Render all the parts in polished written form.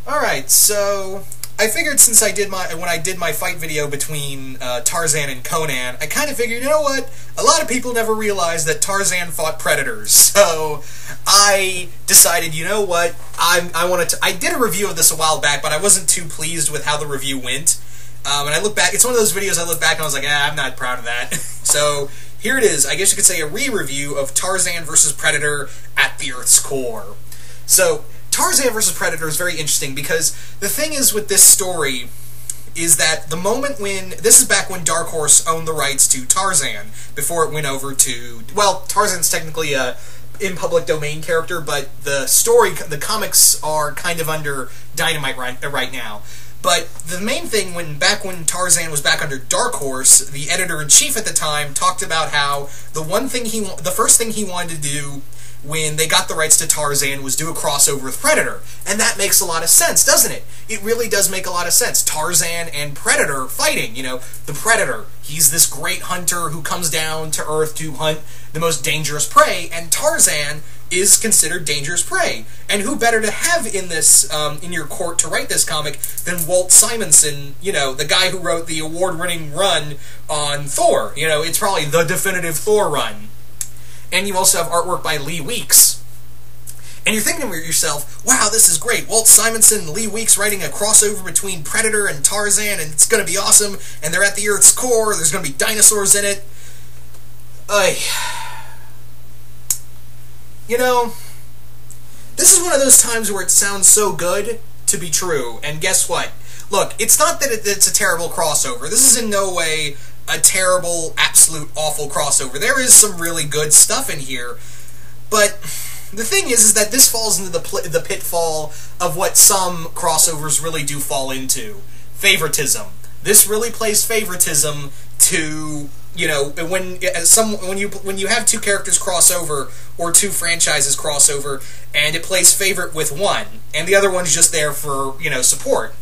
Alright, so I figured since when I did my fight video between Tarzan and Conan, I kind of figured, you know what? A lot of people never realized that Tarzan fought predators. So I decided, you know what? I did a review of this a while back, but I wasn't too pleased with how the review went. And I look back, it's one of those videos I look back and I was like, I'm not proud of that. So here it is. I guess you could say a re-review of Tarzan versus Predator at the Earth's core. So Tarzan vs. Predator is very interesting because the thing is with this story is that the moment when... This is back when Dark Horse owned the rights to Tarzan, before it went over to... Well, Tarzan's technically a in public domain character, but the story, the comics are kind of under Dynamite right now. But the main thing, back when Tarzan was back under Dark Horse, the editor-in-chief at the time talked about how the first thing he wanted to do when they got the rights to Tarzan was do a crossover with Predator. And that makes a lot of sense, doesn't it? It really does make a lot of sense. Tarzan and Predator fighting, you know. The Predator, he's this great hunter who comes down to Earth to hunt the most dangerous prey, and Tarzan is considered dangerous prey. And who better to have in this, in your court to write this comic than Walt Simonson, you know, the guy who wrote the award-winning run on Thor. You know, it's probably the definitive Thor run. And you also have artwork by Lee Weeks. And you're thinking to yourself, wow, this is great. Walt Simonson and Lee Weeks writing a crossover between Predator and Tarzan, and it's going to be awesome, and they're at the Earth's core, there's going to be dinosaurs in it. You know, this is one of those times where it sounds so good to be true, and guess what? Look, it's not that it's a terrible crossover. This is in no way a terrible, absolute, awful crossover. There is some really good stuff in here, but the thing is that this falls into the pitfall of what some crossovers really do fall into. Favoritism. This really plays favoritism to, you know, when you have two characters cross over, or two franchises cross over, and it plays favorite with one, and the other one's just there for, you know, support.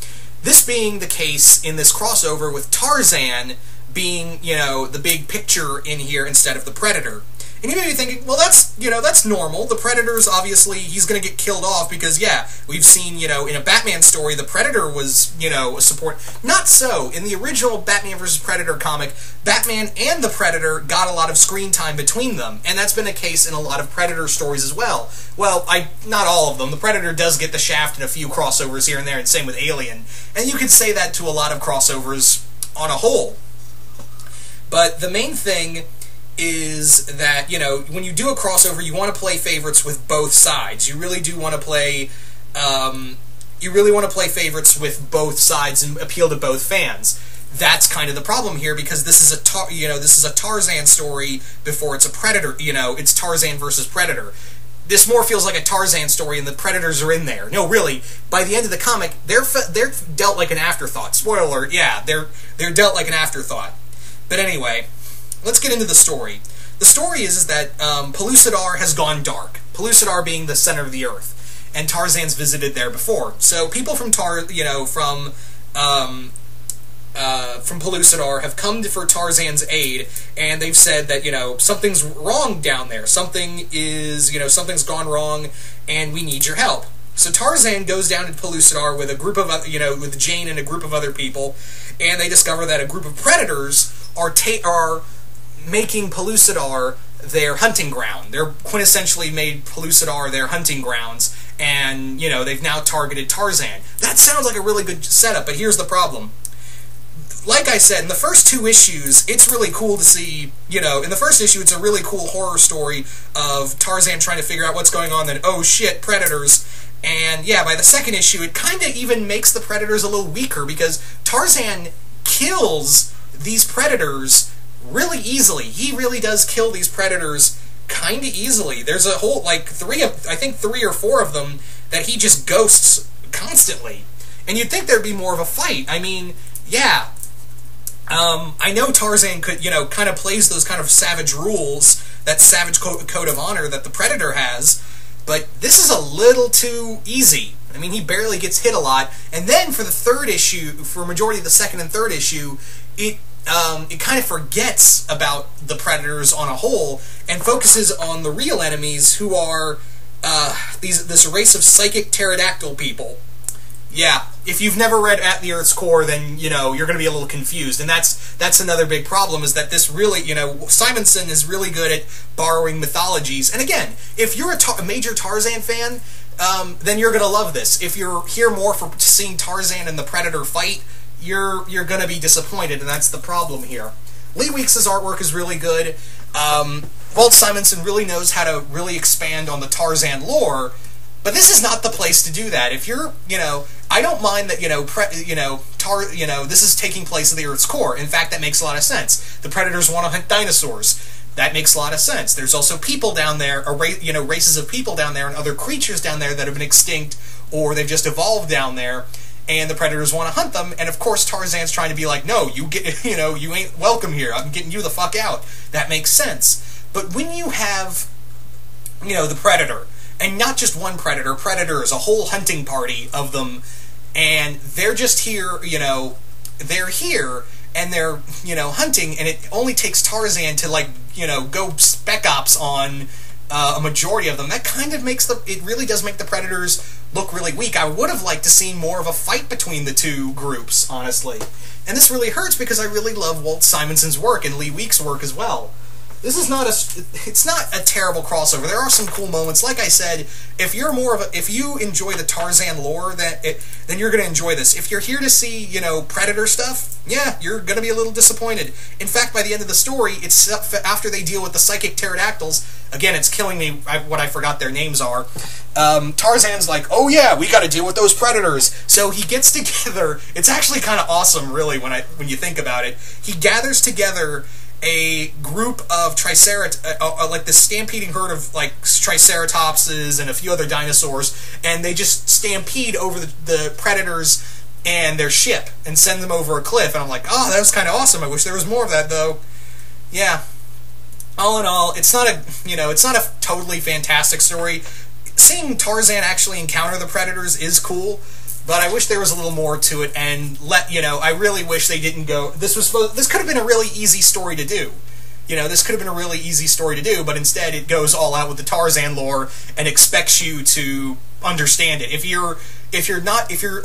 This being the case in this crossover with Tarzan being, you know, the big picture in here instead of the Predator. And you may be thinking, well, that's, you know, that's normal. The Predator's obviously, he's going to get killed off because, yeah, we've seen, you know, in a Batman story, the Predator was, you know, a support. Not so. In the original Batman vs. Predator comic, Batman and the Predator got a lot of screen time between them, and that's been a case in a lot of Predator stories as well. Well, not all of them. The Predator does get the shaft in a few crossovers here and there, and same with Alien. And you could say that to a lot of crossovers on a whole. But the main thing is that, you know, when you do a crossover, you want to play favorites with both sides. You really do want to play, favorites with both sides and appeal to both fans. That's kind of the problem here, because this is a Tarzan story before it's a Predator. You know, it's Tarzan versus Predator. This more feels like a Tarzan story, and the Predators are in there. No, really, by the end of the comic, they're dealt like an afterthought. Spoiler alert, yeah, they're dealt like an afterthought. But anyway, let's get into the story. The story is that Pellucidar has gone dark. Pellucidar being the center of the Earth, and Tarzan's visited there before. So people from Pellucidar have come for Tarzan's aid, and they've said that, you know, something's wrong down there. Something's gone wrong, and we need your help. So Tarzan goes down to Pellucidar with a group of, with Jane and a group of other people, and they discover that a group of predators are making Pellucidar their hunting ground. They're quintessentially made Pellucidar their hunting grounds, and, you know, they've now targeted Tarzan. That sounds like a really good setup, but here's the problem. Like I said, in the first two issues, it's really cool to see, you know, in the first issue, it's a really cool horror story of Tarzan trying to figure out what's going on, then, oh shit, predators. And yeah, by the second issue, it kind of even makes the predators a little weaker, because Tarzan kills these predators really easily. He really does kill these predators kind of easily. There's a whole, like, three or four of them that he just ghosts constantly. And you'd think there'd be more of a fight. I mean, yeah, I know Tarzan could, you know, kind of plays those kind of savage rules, that savage code of honor that the Predator has, but this is a little too easy. I mean, he barely gets hit a lot, and then for the third issue, for a majority of the second and third issue, it kind of forgets about the Predators on a whole, and focuses on the real enemies, who are this race of psychic pterodactyl people. Yeah, if you've never read At the Earth's Core, then, you know, you're going to be a little confused. And that's another big problem, is that this really, you know, Simonson is really good at borrowing mythologies. And again, if you're a major Tarzan fan, then you're going to love this. If you're here more for seeing Tarzan and the Predator fight, you're going to be disappointed, and that's the problem here. Lee Weeks' artwork is really good. Walt Simonson really knows how to really expand on the Tarzan lore, but this is not the place to do that. If you're, you know, I don't mind that, this is taking place at the Earth's core. In fact, that makes a lot of sense. The Predators want to hunt dinosaurs. That makes a lot of sense. There's also people down there, races of people down there and other creatures down there that have been extinct or they've just evolved down there, and the Predators want to hunt them. And of course, Tarzan's trying to be like, no, you ain't welcome here. I'm getting you the fuck out. That makes sense. But when you have, the Predator, and not just one predators, a whole hunting party of them, and they're just here, they're here, and they're, hunting, and it only takes Tarzan to, go spec ops on a majority of them. That kind of makes it really does make the Predators look really weak. I would have liked to see more of a fight between the two groups, honestly. And this really hurts because I really love Walt Simonson's work and Lee Weeks' work as well. This is it's not a terrible crossover. There are some cool moments. Like I said, if you enjoy the Tarzan lore, then you're going to enjoy this. If you're here to see, Predator stuff, yeah, you're going to be a little disappointed. In fact, by the end of the story, it's after they deal with the psychic pterodactyls. Again, it's killing me what I forgot their names are. Tarzan's like, oh yeah, we got to deal with those predators. So he gets together. It's actually kind of awesome, really, when you think about it. He gathers together a group of like this stampeding herd of triceratopses and a few other dinosaurs, and they just stampede over the predators and their ship and send them over a cliff. And I'm like, oh, that was kind of awesome. I wish there was more of that, though. Yeah. All in all, it's not a totally fantastic story. Seeing Tarzan actually encounter the predators is cool, but I wish there was a little more to it, and I really wish they didn't go. This could have been a really easy story to do. This could have been a really easy story to do, but instead it goes all out with the Tarzan lore and expects you to understand it. If your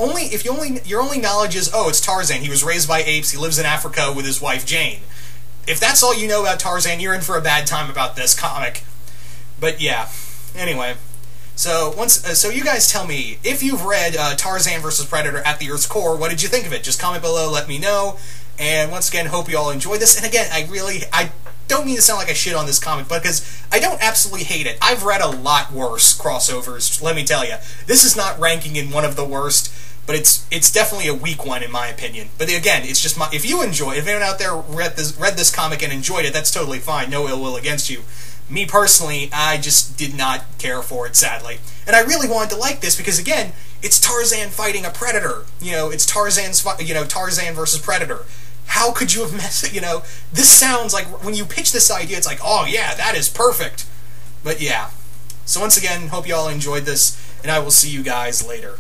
only knowledge is, oh, it's Tarzan, he was raised by apes, he lives in Africa with his wife Jane. If that's all you know about Tarzan, you're in for a bad time about this comic. But yeah, anyway. So you guys tell me, if you've read Tarzan vs. Predator at the Earth's Core, what did you think of it? Just comment below, let me know. And once again, hope you all enjoyed this. And again, I don't mean to sound like I shit on this comic, because I don't absolutely hate it. I've read a lot worse crossovers, let me tell you. This is not ranking in one of the worst, but it's definitely a weak one in my opinion. But again, it's just if anyone out there read this comic and enjoyed it, that's totally fine. No ill will against you. Me personally, I just did not care for it, sadly. And I really wanted to like this because, again, it's Tarzan fighting a predator. It's Tarzan versus Predator. How could you have messed it? This sounds like, when you pitch this idea, it's like, oh yeah, that is perfect. But yeah. So once again, hope you all enjoyed this, and I will see you guys later.